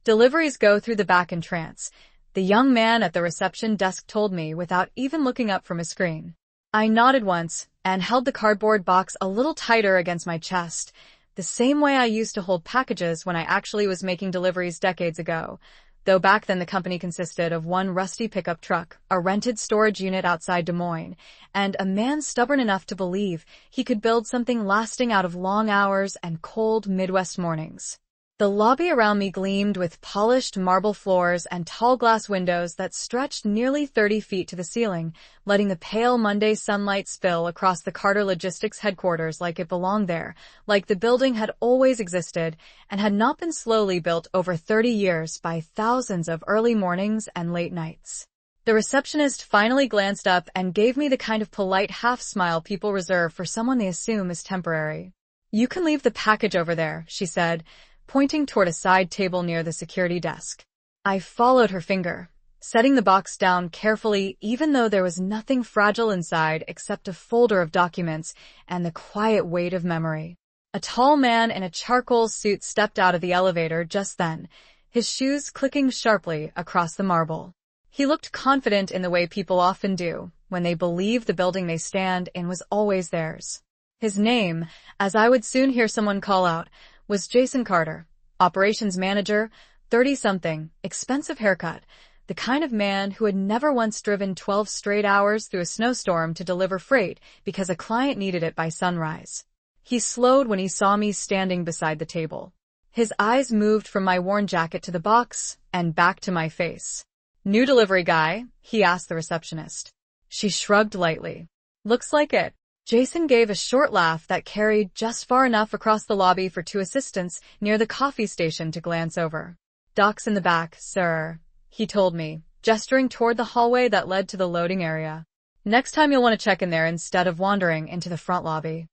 Deliveries go through the back entrance, the young man at the reception desk told me without even looking up from his screen. I nodded once and held the cardboard box a little tighter against my chest, the same way I used to hold packages when I actually was making deliveries decades ago. Though back then the company consisted of one rusty pickup truck, a rented storage unit outside Des Moines, and a man stubborn enough to believe he could build something lasting out of long hours and cold Midwest mornings. The lobby around me gleamed with polished marble floors and tall glass windows that stretched nearly 30 feet to the ceiling, letting the pale Monday sunlight spill across the Carter Logistics headquarters like it belonged there, like the building had always existed and had not been slowly built over 30 years by thousands of early mornings and late nights. The receptionist finally glanced up and gave me the kind of polite half-smile people reserve for someone they assume is temporary. "You can leave the package over there," she said, pointing toward a side table near the security desk. I followed her finger, setting the box down carefully even though there was nothing fragile inside except a folder of documents and the quiet weight of memory. A tall man in a charcoal suit stepped out of the elevator just then, his shoes clicking sharply across the marble. He looked confident in the way people often do when they believe the building they stand in was always theirs. His name, as I would soon hear someone call out, was Jason Carter, operations manager, 30-something, expensive haircut, the kind of man who had never once driven 12 straight hours through a snowstorm to deliver freight because a client needed it by sunrise. He slowed when he saw me standing beside the table. His eyes moved from my worn jacket to the box and back to my face. "New delivery guy?" he asked the receptionist. She shrugged lightly. "Looks like it." Jason gave a short laugh that carried just far enough across the lobby for two assistants near the coffee station to glance over. "Doc's in the back, sir," he told me, gesturing toward the hallway that led to the loading area. "Next time you'll want to check in there instead of wandering into the front lobby."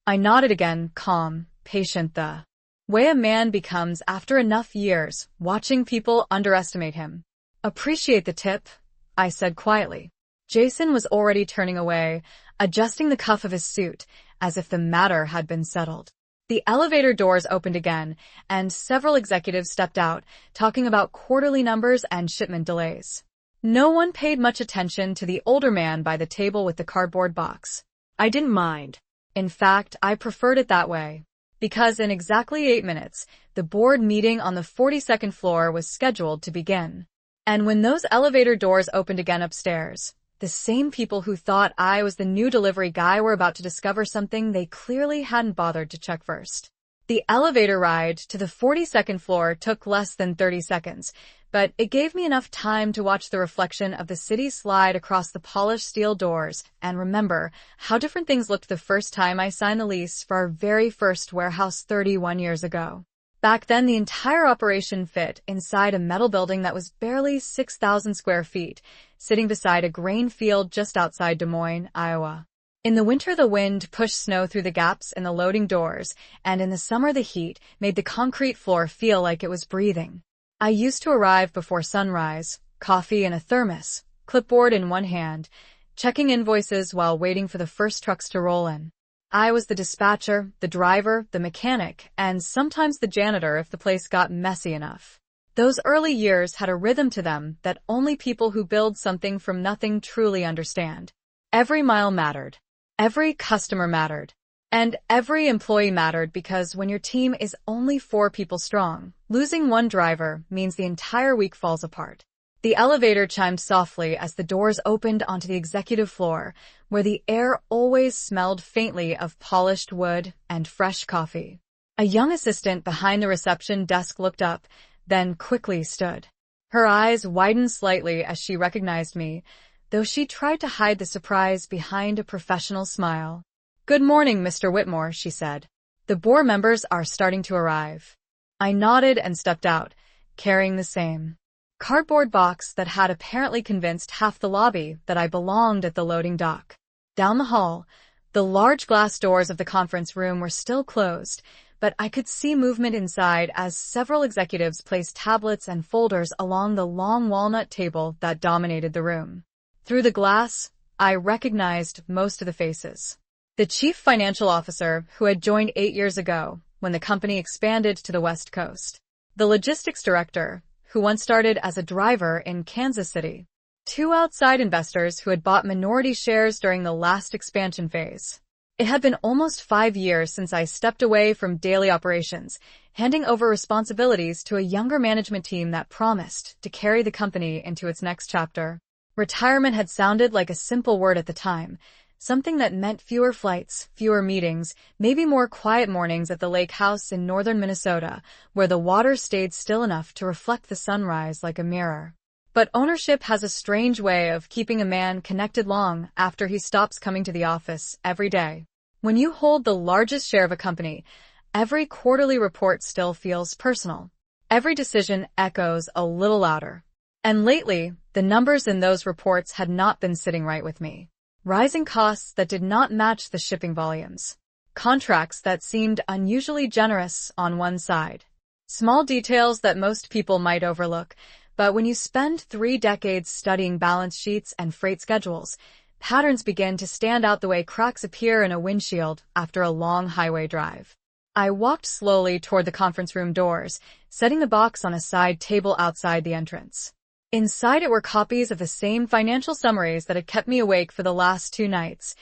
I nodded again, calm, patient, the way a man becomes after enough years watching people underestimate him. "Appreciate the tip," I said quietly. Jason was already turning away, adjusting the cuff of his suit, as if the matter had been settled. The elevator doors opened again, and several executives stepped out, talking about quarterly numbers and shipment delays. No one paid much attention to the older man by the table with the cardboard box. I didn't mind. In fact, I preferred it that way. Because in exactly 8 minutes, the board meeting on the 42nd floor was scheduled to begin. And when those elevator doors opened again upstairs, the same people who thought I was the new delivery guy were about to discover something they clearly hadn't bothered to check first. The elevator ride to the 42nd floor took less than 30 seconds, but it gave me enough time to watch the reflection of the city slide across the polished steel doors and remember how different things looked the first time I signed the lease for our very first warehouse 31 years ago. Back then, the entire operation fit inside a metal building that was barely 6,000 square feet, sitting beside a grain field just outside Des Moines, Iowa. In the winter, the wind pushed snow through the gaps in the loading doors, and in the summer, the heat made the concrete floor feel like it was breathing. I used to arrive before sunrise, coffee in a thermos, clipboard in one hand, checking invoices while waiting for the first trucks to roll in. I was the dispatcher, the driver, the mechanic, and sometimes the janitor if the place got messy enough. Those early years had a rhythm to them that only people who build something from nothing truly understand. Every mile mattered. Every customer mattered. And every employee mattered because when your team is only 4 people strong, losing one driver means the entire week falls apart. The elevator chimed softly as the doors opened onto the executive floor, where the air always smelled faintly of polished wood and fresh coffee. A young assistant behind the reception desk looked up, then quickly stood. Her eyes widened slightly as she recognized me, though she tried to hide the surprise behind a professional smile. "Good morning, Mr. Whitmore," she said. "The board members are starting to arrive." I nodded and stepped out, carrying the same cardboard box that had apparently convinced half the lobby that I belonged at the loading dock. Down the hall, the large glass doors of the conference room were still closed, but I could see movement inside as several executives placed tablets and folders along the long walnut table that dominated the room. Through the glass, I recognized most of the faces. The chief financial officer, who had joined 8 years ago when the company expanded to the West Coast. The logistics director, who once started as a driver in Kansas City. Two outside investors who had bought minority shares during the last expansion phase. It had been almost 5 years since I stepped away from daily operations, handing over responsibilities to a younger management team that promised to carry the company into its next chapter. Retirement had sounded like a simple word at the time, something that meant fewer flights, fewer meetings, maybe more quiet mornings at the lake house in northern Minnesota, where the water stayed still enough to reflect the sunrise like a mirror. But ownership has a strange way of keeping a man connected long after he stops coming to the office every day. When you hold the largest share of a company, every quarterly report still feels personal. Every decision echoes a little louder. And lately, the numbers in those reports had not been sitting right with me. Rising costs that did not match the shipping volumes. Contracts that seemed unusually generous on one side. Small details that most people might overlook, but when you spend 3 decades studying balance sheets and freight schedules, patterns begin to stand out the way cracks appear in a windshield after a long highway drive. I walked slowly toward the conference room doors, setting the box on a side table outside the entrance. Inside it were copies of the same financial summaries that had kept me awake for the last 2 nights,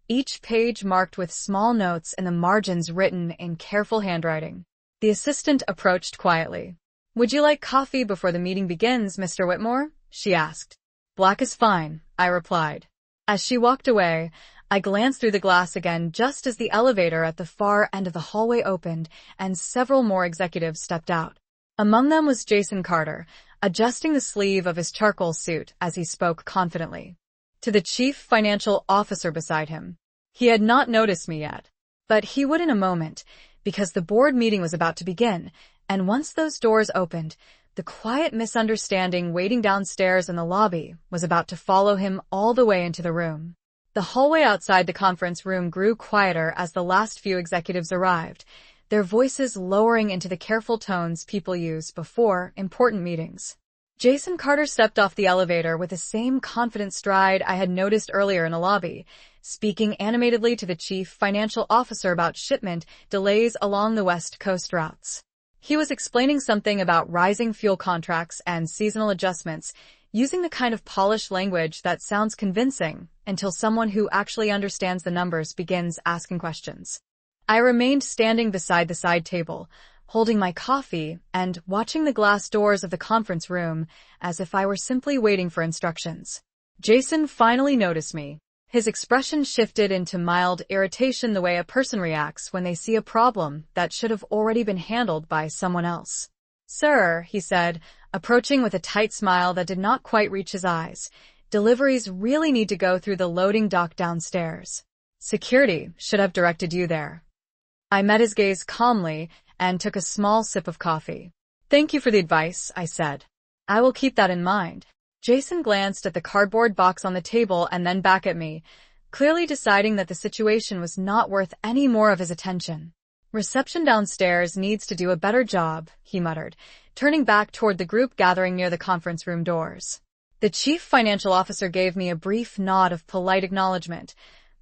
each page marked with small notes and the margins written in careful handwriting. The assistant approached quietly. "Would you like coffee before the meeting begins, Mr. Whitmore?" she asked. "Black is fine," I replied. As she walked away, I glanced through the glass again just as the elevator at the far end of the hallway opened and several more executives stepped out. Among them was Jason Carter, adjusting the sleeve of his charcoal suit as he spoke confidently to the chief financial officer beside him. He had not noticed me yet, but he would in a moment, because the board meeting was about to begin, and once those doors opened, the quiet misunderstanding waiting downstairs in the lobby was about to follow him all the way into the room. The hallway outside the conference room grew quieter as the last few executives arrived, their voices lowering into the careful tones people use before important meetings. Jason Carter stepped off the elevator with the same confident stride I had noticed earlier in the lobby, speaking animatedly to the chief financial officer about shipment delays along the West Coast routes. He was explaining something about rising fuel contracts and seasonal adjustments, using the kind of polished language that sounds convincing until someone who actually understands the numbers begins asking questions. I remained standing beside the side table, holding my coffee and watching the glass doors of the conference room as if I were simply waiting for instructions. Jason finally noticed me. His expression shifted into mild irritation the way a person reacts when they see a problem that should have already been handled by someone else. "Sir," he said, approaching with a tight smile that did not quite reach his eyes, "deliveries really need to go through the loading dock downstairs. Security should have directed you there." I met his gaze calmly and took a small sip of coffee. "Thank you for the advice," I said. "I will keep that in mind." Jason glanced at the cardboard box on the table and then back at me, clearly deciding that the situation was not worth any more of his attention. "Reception downstairs needs to do a better job," he muttered, turning back toward the group gathering near the conference room doors. The chief financial officer gave me a brief nod of polite acknowledgement,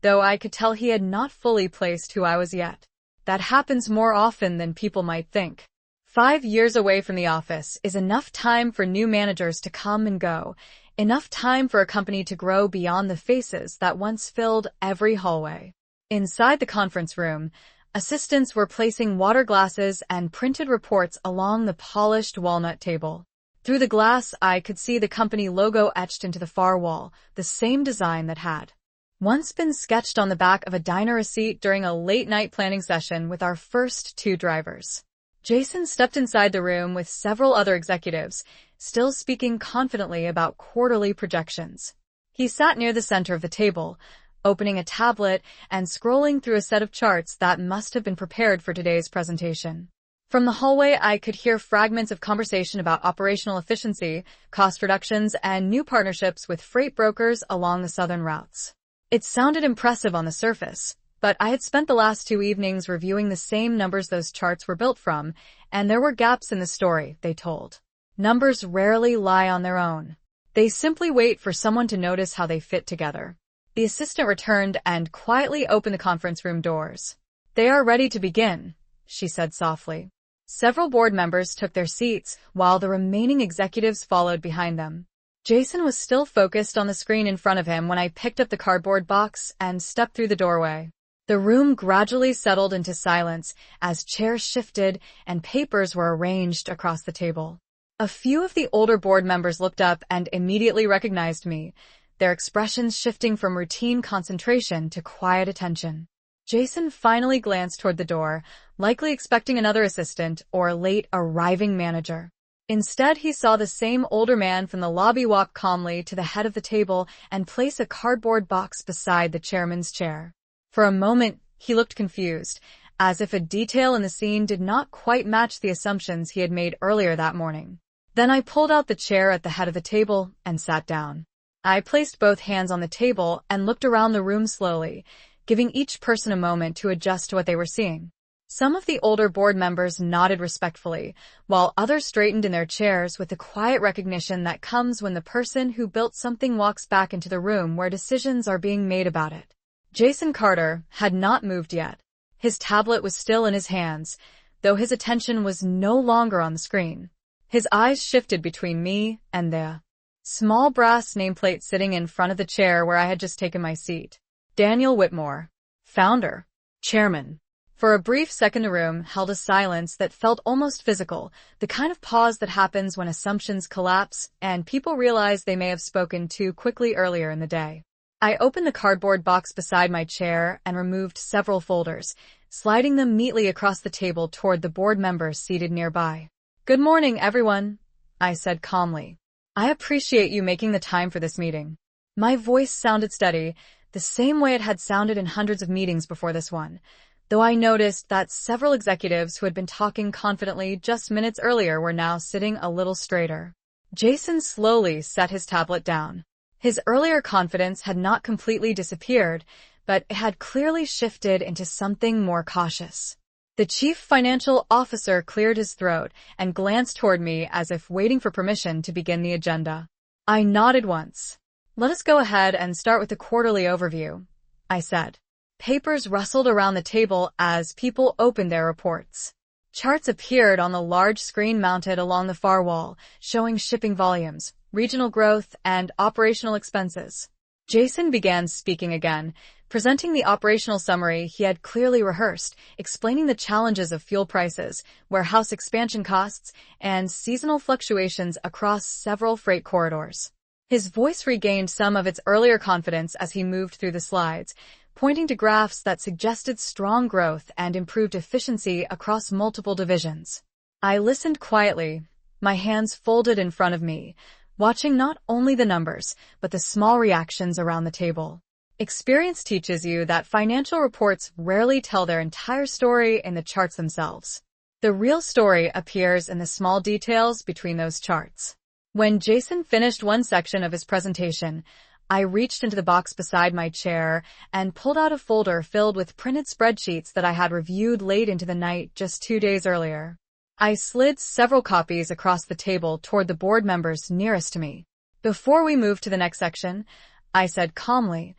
though I could tell he had not fully placed who I was yet. That happens more often than people might think. 5 years away from the office is enough time for new managers to come and go, enough time for a company to grow beyond the faces that once filled every hallway. Inside the conference room, assistants were placing water glasses and printed reports along the polished walnut table. Through the glass, I could see the company logo etched into the far wall, the same design that had once been sketched on the back of a diner receipt during a late-night planning session with our first 2 drivers. Jason stepped inside the room with several other executives, still speaking confidently about quarterly projections. He sat near the center of the table, opening a tablet and scrolling through a set of charts that must have been prepared for today's presentation. From the hallway, I could hear fragments of conversation about operational efficiency, cost reductions, and new partnerships with freight brokers along the southern routes. It sounded impressive on the surface, but I had spent the last 2 evenings reviewing the same numbers those charts were built from, and there were gaps in the story, they told. Numbers rarely lie on their own. They simply wait for someone to notice how they fit together. The assistant returned and quietly opened the conference room doors. "They are ready to begin," she said softly. Several board members took their seats, while the remaining executives followed behind them. Jason was still focused on the screen in front of him when I picked up the cardboard box and stepped through the doorway. The room gradually settled into silence as chairs shifted and papers were arranged across the table. A few of the older board members looked up and immediately recognized me, their expressions shifting from routine concentration to quiet attention. Jason finally glanced toward the door, likely expecting another assistant or a late-arriving manager. Instead, he saw the same older man from the lobby walk calmly to the head of the table and place a cardboard box beside the chairman's chair. For a moment, he looked confused, as if a detail in the scene did not quite match the assumptions he had made earlier that morning. Then I pulled out the chair at the head of the table and sat down. I placed both hands on the table and looked around the room slowly, giving each person a moment to adjust to what they were seeing. Some of the older board members nodded respectfully, while others straightened in their chairs with the quiet recognition that comes when the person who built something walks back into the room where decisions are being made about it. Jason Carter had not moved yet. His tablet was still in his hands, though his attention was no longer on the screen. His eyes shifted between me and the small brass nameplate sitting in front of the chair where I had just taken my seat. Daniel Whitmore, founder, chairman. For a brief second, the room held a silence that felt almost physical, the kind of pause that happens when assumptions collapse and people realize they may have spoken too quickly earlier in the day. I opened the cardboard box beside my chair and removed several folders, sliding them neatly across the table toward the board members seated nearby. "Good morning, everyone," I said calmly. "I appreciate you making the time for this meeting." My voice sounded steady, the same way it had sounded in hundreds of meetings before this one, though I noticed that several executives who had been talking confidently just minutes earlier were now sitting a little straighter. Jason slowly set his tablet down. His earlier confidence had not completely disappeared, but it had clearly shifted into something more cautious. The chief financial officer cleared his throat and glanced toward me as if waiting for permission to begin the agenda. I nodded once. "Let us go ahead and start with the quarterly overview," I said. Papers rustled around the table as people opened their reports. Charts appeared on the large screen mounted along the far wall, showing shipping volumes, regional growth, and operational expenses. Jason began speaking again, presenting the operational summary he had clearly rehearsed, explaining the challenges of fuel prices, warehouse expansion costs, and seasonal fluctuations across several freight corridors. His voice regained some of its earlier confidence as he moved through the slides, pointing to graphs that suggested strong growth and improved efficiency across multiple divisions. I listened quietly, my hands folded in front of me, watching not only the numbers, but the small reactions around the table. Experience teaches you that financial reports rarely tell their entire story in the charts themselves. The real story appears in the small details between those charts. When Jason finished one section of his presentation, I reached into the box beside my chair and pulled out a folder filled with printed spreadsheets that I had reviewed late into the night just 2 days earlier. I slid several copies across the table toward the board members nearest to me. "Before we move to the next section," I said calmly,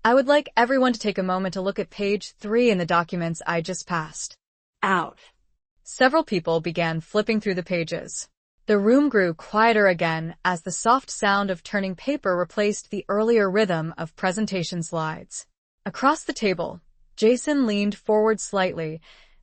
"I would like everyone to take a moment to look at page 3 in the documents I just passed out." Several people began flipping through the pages. The room grew quieter again as the soft sound of turning paper replaced the earlier rhythm of presentation slides. Across the table, Jason leaned forward slightly,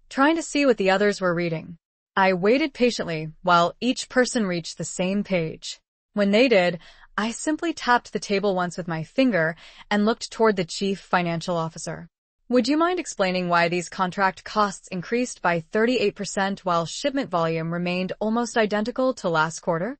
trying to see what the others were reading. I waited patiently while each person reached the same page. When they did, I simply tapped the table once with my finger and looked toward the chief financial officer. "Would you mind explaining why these contract costs increased by 38% while shipment volume remained almost identical to last quarter?"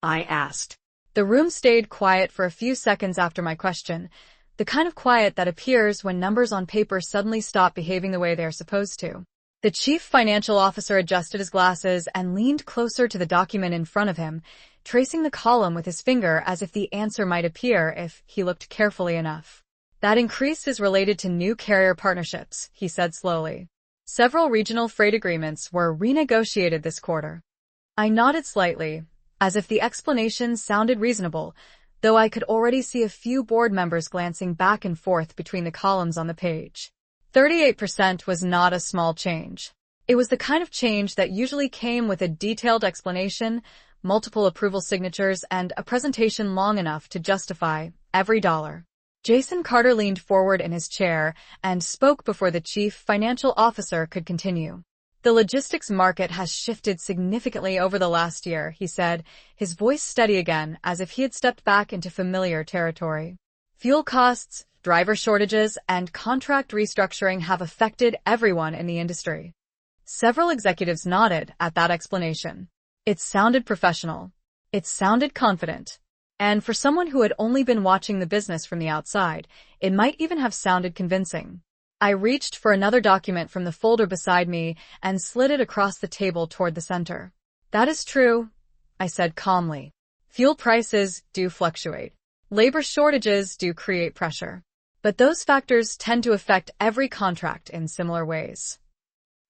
I asked. The room stayed quiet for a few seconds after my question, the kind of quiet that appears when numbers on paper suddenly stop behaving the way they are supposed to. The chief financial officer adjusted his glasses and leaned closer to the document in front of him, tracing the column with his finger as if the answer might appear if he looked carefully enough. "That increase is related to new carrier partnerships," he said slowly. "Several regional freight agreements were renegotiated this quarter." I nodded slightly, as if the explanation sounded reasonable, though I could already see a few board members glancing back and forth between the columns on the page. 38% was not a small change. It was the kind of change that usually came with a detailed explanation, multiple approval signatures, and a presentation long enough to justify every dollar. Jason Carter leaned forward in his chair and spoke before the chief financial officer could continue. The logistics market has shifted significantly over the last year, he said, his voice steady again as if he had stepped back into familiar territory. Fuel costs, driver shortages, and contract restructuring have affected everyone in the industry. Several executives nodded at that explanation. It sounded professional. It sounded confident. And for someone who had only been watching the business from the outside, it might even have sounded convincing. I reached for another document from the folder beside me and slid it across the table toward the center. That is true, I said calmly. Fuel prices do fluctuate. Labor shortages do create pressure. But those factors tend to affect every contract in similar ways.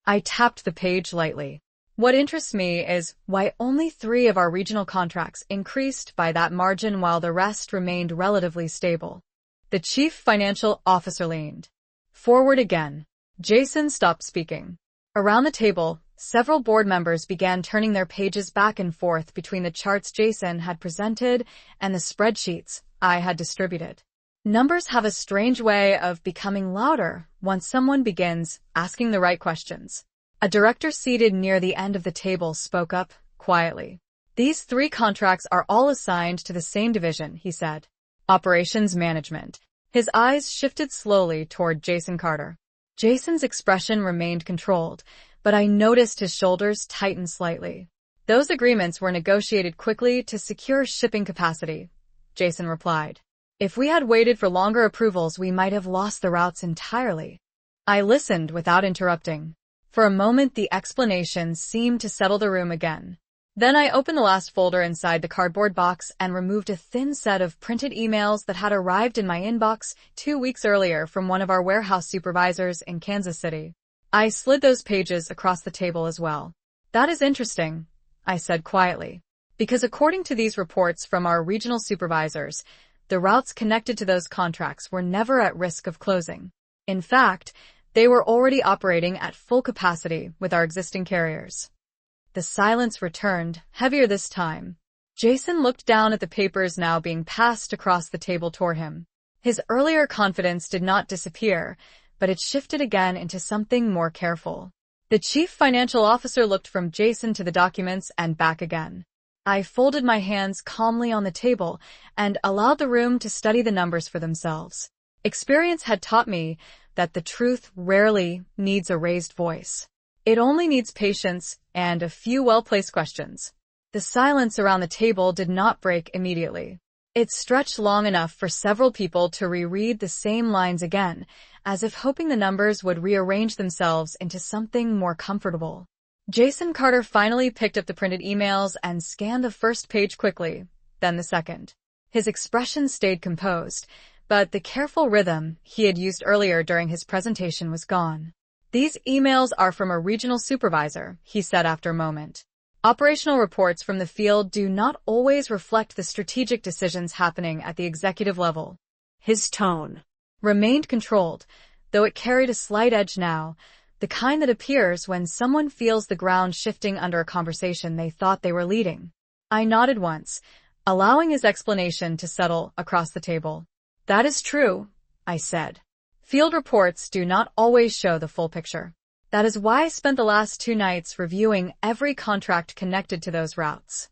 I tapped the page lightly. What interests me is why only 3 of our regional contracts increased by that margin while the rest remained relatively stable. The chief financial officer leaned forward again. Jason stopped speaking. Around the table, several board members began turning their pages back and forth between the charts Jason had presented and the spreadsheets I had distributed. Numbers have a strange way of becoming louder once someone begins asking the right questions. A director seated near the end of the table spoke up quietly. These 3 contracts are all assigned to the same division, he said. Operations management. His eyes shifted slowly toward Jason Carter. Jason's expression remained controlled, but I noticed his shoulders tighten slightly. Those agreements were negotiated quickly to secure shipping capacity, Jason replied. If we had waited for longer approvals, we might have lost the routes entirely. I listened without interrupting. For a moment, the explanation seemed to settle the room again. Then I opened the last folder inside the cardboard box and removed a thin set of printed emails that had arrived in my inbox 2 weeks earlier from one of our warehouse supervisors in Kansas City. I slid those pages across the table as well. That is interesting, I said quietly, because according to these reports from our regional supervisors, the routes connected to those contracts were never at risk of closing. In fact, they were already operating at full capacity with our existing carriers. The silence returned, heavier this time. Jason looked down at the papers now being passed across the table toward him. His earlier confidence did not disappear, but it shifted again into something more careful. The chief financial officer looked from Jason to the documents and back again. I folded my hands calmly on the table and allowed the room to study the numbers for themselves. Experience had taught me that the truth rarely needs a raised voice. It only needs patience and a few well-placed questions. The silence around the table did not break immediately. It stretched long enough for several people to reread the same lines again, as if hoping the numbers would rearrange themselves into something more comfortable. Jason Carter finally picked up the printed emails and scanned the first page quickly, then the second. His expression stayed composed, but the careful rhythm he had used earlier during his presentation was gone. These emails are from a regional supervisor, he said after a moment. Operational reports from the field do not always reflect the strategic decisions happening at the executive level. His tone remained controlled, though it carried a slight edge now, the kind that appears when someone feels the ground shifting under a conversation they thought they were leading. I nodded once, allowing his explanation to settle across the table. That is true, I said. Field reports do not always show the full picture. That is why I spent the last 2 nights reviewing every contract connected to those routes.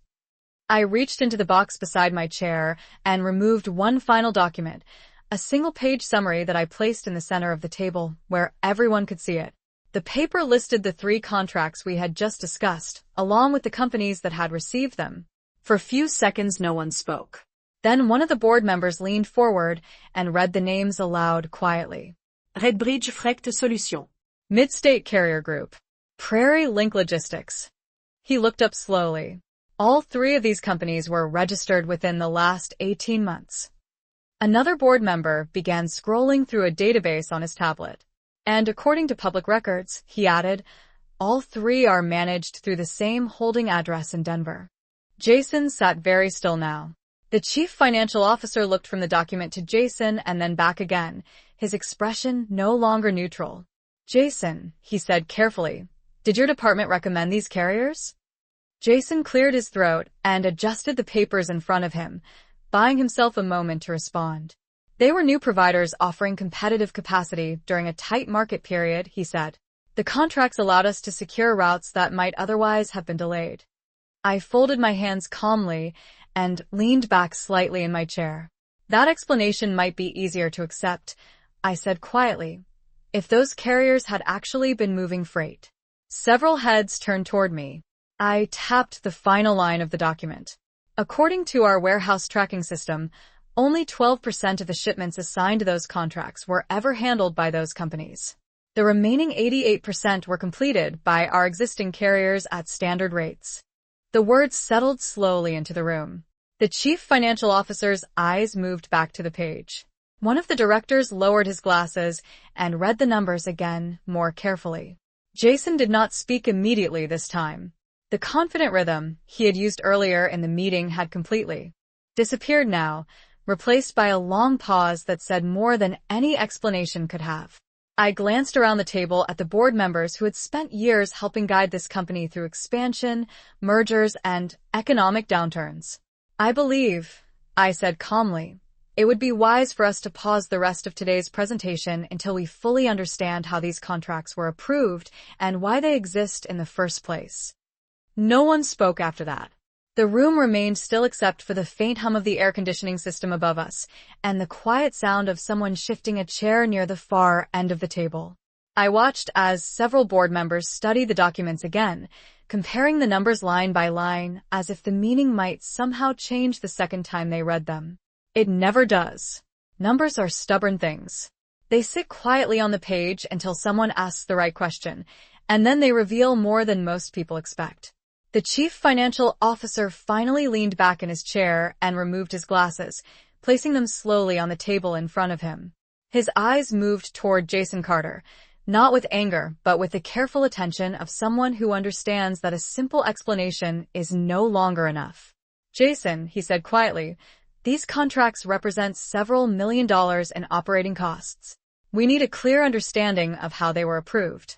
I reached into the box beside my chair and removed one final document, a single-page summary that I placed in the center of the table where everyone could see it. The paper listed the 3 contracts we had just discussed, along with the companies that had received them. For a few seconds, no one spoke. Then one of the board members leaned forward and read the names aloud quietly. Redbridge Freight Solutions. Mid-State Carrier Group. Prairie Link Logistics. He looked up slowly. All 3 of these companies were registered within the last 18 months. Another board member began scrolling through a database on his tablet. And according to public records, he added, all 3 are managed through the same holding address in Denver. Jason sat very still now. The chief financial officer looked from the document to Jason and then back again, his expression no longer neutral. Jason, he said carefully, Did your department recommend these carriers? Jason cleared his throat and adjusted the papers in front of him, buying himself a moment to respond. They were new providers offering competitive capacity during a tight market period, he said. The contracts allowed us to secure routes that might otherwise have been delayed. I folded my hands calmly and leaned back slightly in my chair. That explanation might be easier to accept, I said quietly, if those carriers had actually been moving freight. Several heads turned toward me. I tapped the final line of the document. According to our warehouse tracking system, only 12% of the shipments assigned to those contracts were ever handled by those companies. The remaining 88% were completed by our existing carriers at standard rates. The words settled slowly into the room. The chief financial officer's eyes moved back to the page. One of the directors lowered his glasses and read the numbers again more carefully. Jason did not speak immediately this time. The confident rhythm he had used earlier in the meeting had completely disappeared now, replaced by a long pause that said more than any explanation could have. I glanced around the table at the board members who had spent years helping guide this company through expansion, mergers, and economic downturns. I believe, I said calmly, it would be wise for us to pause the rest of today's presentation until we fully understand how these contracts were approved and why they exist in the first place. No one spoke after that. The room remained still except for the faint hum of the air conditioning system above us and the quiet sound of someone shifting a chair near the far end of the table. I watched as several board members studied the documents again, comparing the numbers line by line as if the meaning might somehow change the second time they read them. It never does. Numbers are stubborn things. They sit quietly on the page until someone asks the right question, and then they reveal more than most people expect. The chief financial officer finally leaned back in his chair and removed his glasses, placing them slowly on the table in front of him. His eyes moved toward Jason Carter, not with anger, but with the careful attention of someone who understands that a simple explanation is no longer enough. Jason, he said quietly, these contracts represent several $1 million in operating costs. We need a clear understanding of how they were approved.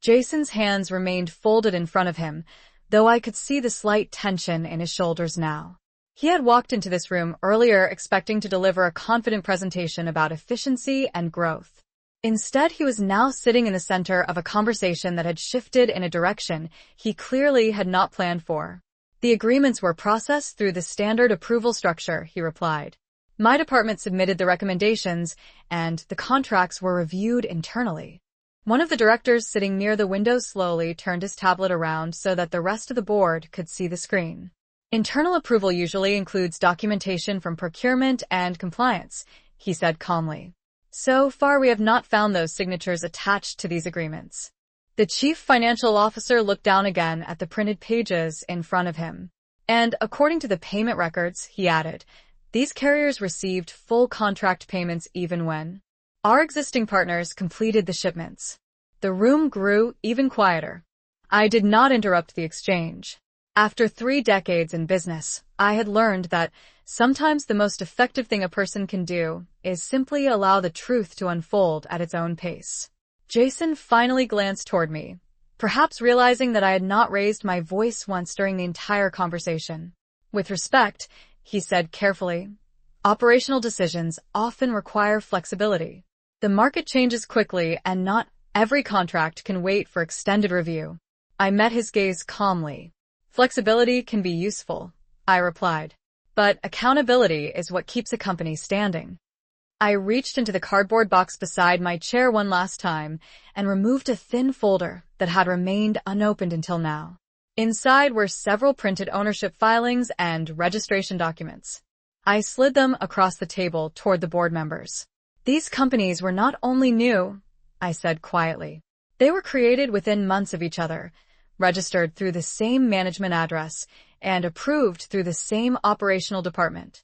Jason's hands remained folded in front of him, though I could see the slight tension in his shoulders now. He had walked into this room earlier expecting to deliver a confident presentation about efficiency and growth. Instead, he was now sitting in the center of a conversation that had shifted in a direction he clearly had not planned for. The agreements were processed through the standard approval structure, he replied. My department submitted the recommendations, and the contracts were reviewed internally. One of the directors sitting near the window slowly turned his tablet around so that the rest of the board could see the screen. Internal approval usually includes documentation from procurement and compliance, he said calmly. So far, we have not found those signatures attached to these agreements. The chief financial officer looked down again at the printed pages in front of him. And according to the payment records, he added, these carriers received full contract payments even when our existing partners completed the shipments. The room grew even quieter. I did not interrupt the exchange. After 3 decades in business, I had learned that sometimes the most effective thing a person can do is simply allow the truth to unfold at its own pace. Jason finally glanced toward me, perhaps realizing that I had not raised my voice once during the entire conversation. With respect, he said carefully, operational decisions often require flexibility. The market changes quickly and not every contract can wait for extended review. I met his gaze calmly. Flexibility can be useful, I replied, but accountability is what keeps a company standing. I reached into the cardboard box beside my chair one last time and removed a thin folder that had remained unopened until now. Inside were several printed ownership filings and registration documents. I slid them across the table toward the board members. These companies were not only new, I said quietly. They were created within months of each other, registered through the same management address, and approved through the same operational department.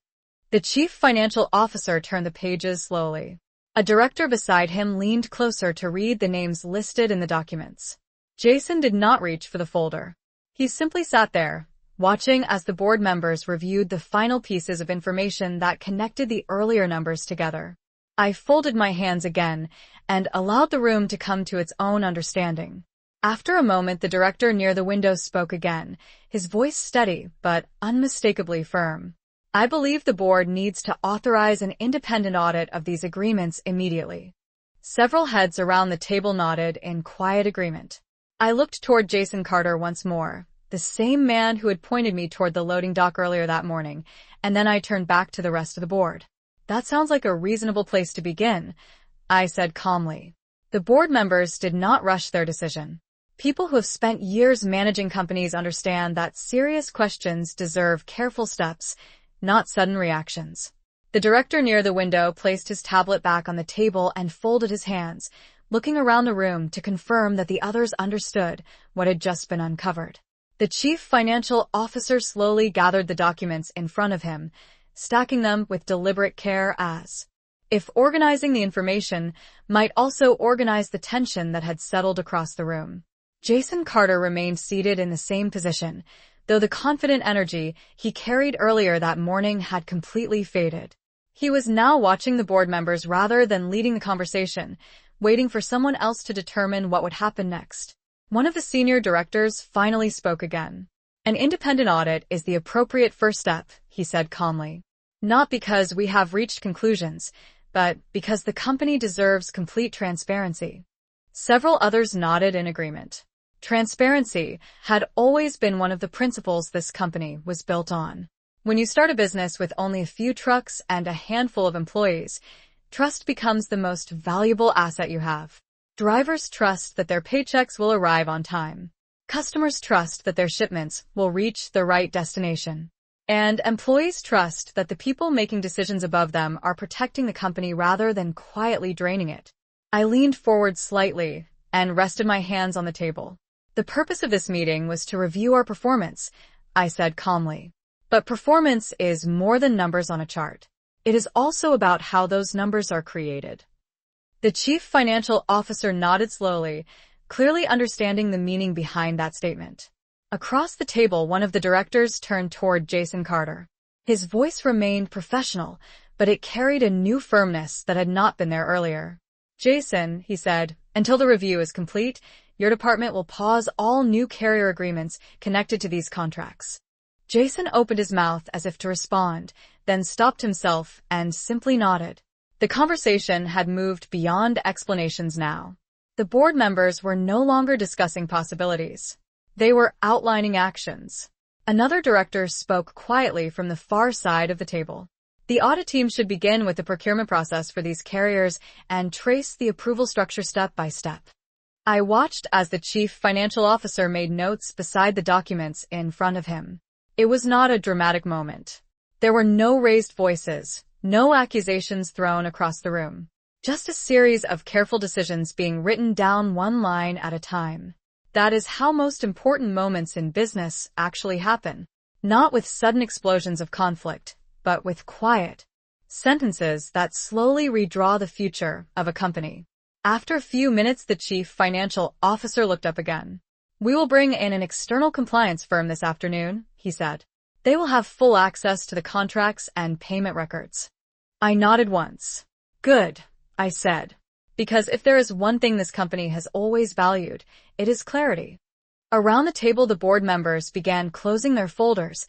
The chief financial officer turned the pages slowly. A director beside him leaned closer to read the names listed in the documents. Jason did not reach for the folder. He simply sat there, watching as the board members reviewed the final pieces of information that connected the earlier numbers together. I folded my hands again and allowed the room to come to its own understanding. After a moment, the director near the window spoke again, his voice steady but unmistakably firm. I believe the board needs to authorize an independent audit of these agreements immediately. Several heads around the table nodded in quiet agreement. I looked toward Jason Carter once more, the same man who had pointed me toward the loading dock earlier that morning, and then I turned back to the rest of the board. That sounds like a reasonable place to begin, I said calmly. The board members did not rush their decision. People who have spent years managing companies understand that serious questions deserve careful steps, not sudden reactions. The director near the window placed his tablet back on the table and folded his hands, looking around the room to confirm that the others understood what had just been uncovered. The chief financial officer slowly gathered the documents in front of him, stacking them with deliberate care as if organizing the information might also organize the tension that had settled across the room. Jason Carter remained seated in the same position, though the confident energy he carried earlier that morning had completely faded. He was now watching the board members rather than leading the conversation, waiting for someone else to determine what would happen next. One of the senior directors finally spoke again. An independent audit is the appropriate first step, he said calmly. Not because we have reached conclusions, but because the company deserves complete transparency. Several others nodded in agreement. Transparency had always been one of the principles this company was built on. When you start a business with only a few trucks and a handful of employees, trust becomes the most valuable asset you have. Drivers trust that their paychecks will arrive on time. Customers trust that their shipments will reach the right destination. And employees trust that the people making decisions above them are protecting the company rather than quietly draining it. I leaned forward slightly and rested my hands on the table. The purpose of this meeting was to review our performance, I said calmly. But performance is more than numbers on a chart. It is also about how those numbers are created. The chief financial officer nodded slowly, clearly understanding the meaning behind that statement. Across the table, one of the directors turned toward Jason Carter. His voice remained professional, but it carried a new firmness that had not been there earlier. Jason, he said, until the review is complete, your department will pause all new carrier agreements connected to these contracts. Jason opened his mouth as if to respond, then stopped himself and simply nodded. The conversation had moved beyond explanations now. The board members were no longer discussing possibilities. They were outlining actions. Another director spoke quietly from the far side of the table. The audit team should begin with the procurement process for these carriers and trace the approval structure step by step. I watched as the chief financial officer made notes beside the documents in front of him. It was not a dramatic moment. There were no raised voices, no accusations thrown across the room. Just a series of careful decisions being written down one line at a time. That is how most important moments in business actually happen. Not with sudden explosions of conflict, but with quiet sentences that slowly redraw the future of a company. After a few minutes, the chief financial officer looked up again. We will bring in an external compliance firm this afternoon, he said. They will have full access to the contracts and payment records. I nodded once. Good, I said. Because if there is one thing this company has always valued, it is clarity. Around the table, the board members began closing their folders,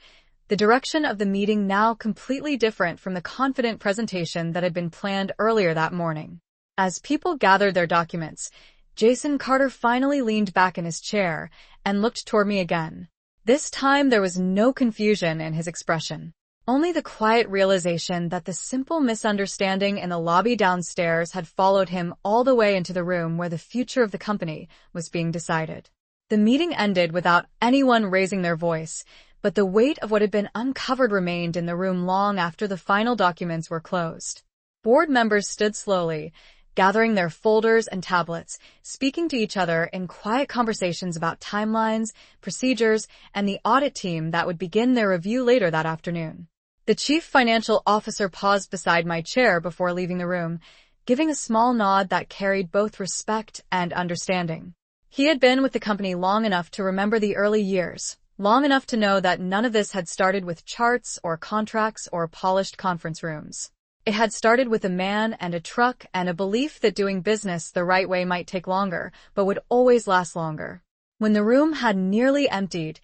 the direction of the meeting now completely different from the confident presentation that had been planned earlier that morning. As people gathered their documents, Jason Carter finally leaned back in his chair and looked toward me again. This time there was no confusion in his expression, only the quiet realization that the simple misunderstanding in the lobby downstairs had followed him all the way into the room where the future of the company was being decided. The meeting ended without anyone raising their voice, but the weight of what had been uncovered remained in the room long after the final documents were closed. Board members stood slowly, gathering their folders and tablets, speaking to each other in quiet conversations about timelines, procedures, and the audit team that would begin their review later that afternoon. The chief financial officer paused beside my chair before leaving the room, giving a small nod that carried both respect and understanding. He had been with the company long enough to remember the early years, long enough to know that none of this had started with charts or contracts or polished conference rooms. It had started with a man and a truck and a belief that doing business the right way might take longer, but would always last longer. When the room had nearly emptied,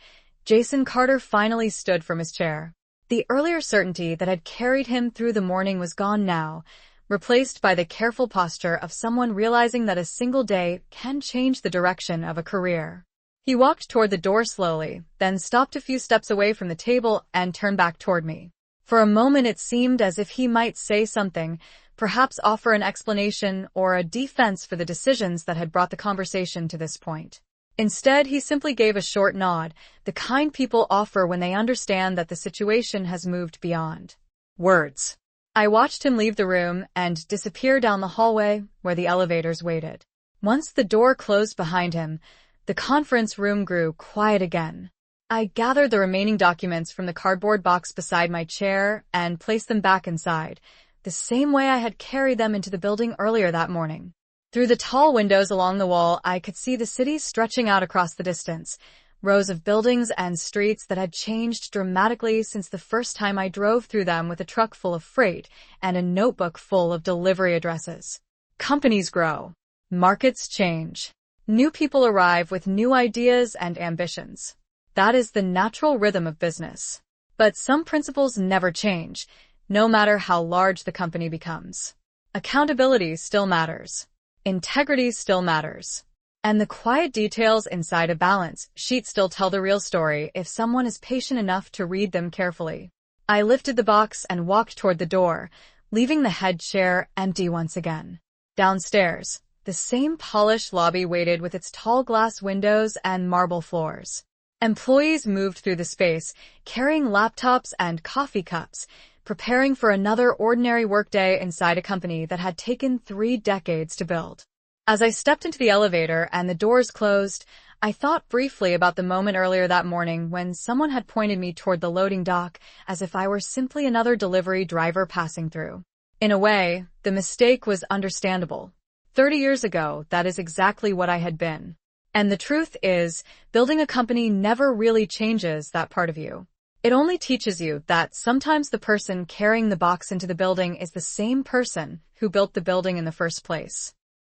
Jason Carter finally stood from his chair. The earlier certainty that had carried him through the morning was gone now, replaced by the careful posture of someone realizing that a single day can change the direction of a career. He walked toward the door slowly, then stopped a few steps away from the table and turned back toward me. For a moment it seemed as if he might say something, perhaps offer an explanation or a defense for the decisions that had brought the conversation to this point. Instead, he simply gave a short nod, the kind people offer when they understand that the situation has moved beyond words. I watched him leave the room and disappear down the hallway where the elevators waited. Once the door closed behind him, the conference room grew quiet again. I gathered the remaining documents from the cardboard box beside my chair and placed them back inside, the same way I had carried them into the building earlier that morning. Through the tall windows along the wall, I could see the city stretching out across the distance, rows of buildings and streets that had changed dramatically since the first time I drove through them with a truck full of freight and a notebook full of delivery addresses. Companies grow. Markets change. New people arrive with new ideas and ambitions. That is the natural rhythm of business. But some principles never change, no matter how large the company becomes. Accountability still matters. Integrity still matters. And the quiet details inside a balance sheet still tell the real story if someone is patient enough to read them carefully. I lifted the box and walked toward the door, leaving the head chair empty once again. Downstairs, the same polished lobby waited with its tall glass windows and marble floors. Employees moved through the space, carrying laptops and coffee cups, preparing for another ordinary workday inside a company that had taken 3 decades to build. As I stepped into the elevator and the doors closed, I thought briefly about the moment earlier that morning when someone had pointed me toward the loading dock as if I were simply another delivery driver passing through. In a way, the mistake was understandable. 30 years ago, that is exactly what I had been. And the truth is, building a company never really changes that part of you. It only teaches you that sometimes the person carrying the box into the building is the same person who built the building in the first place.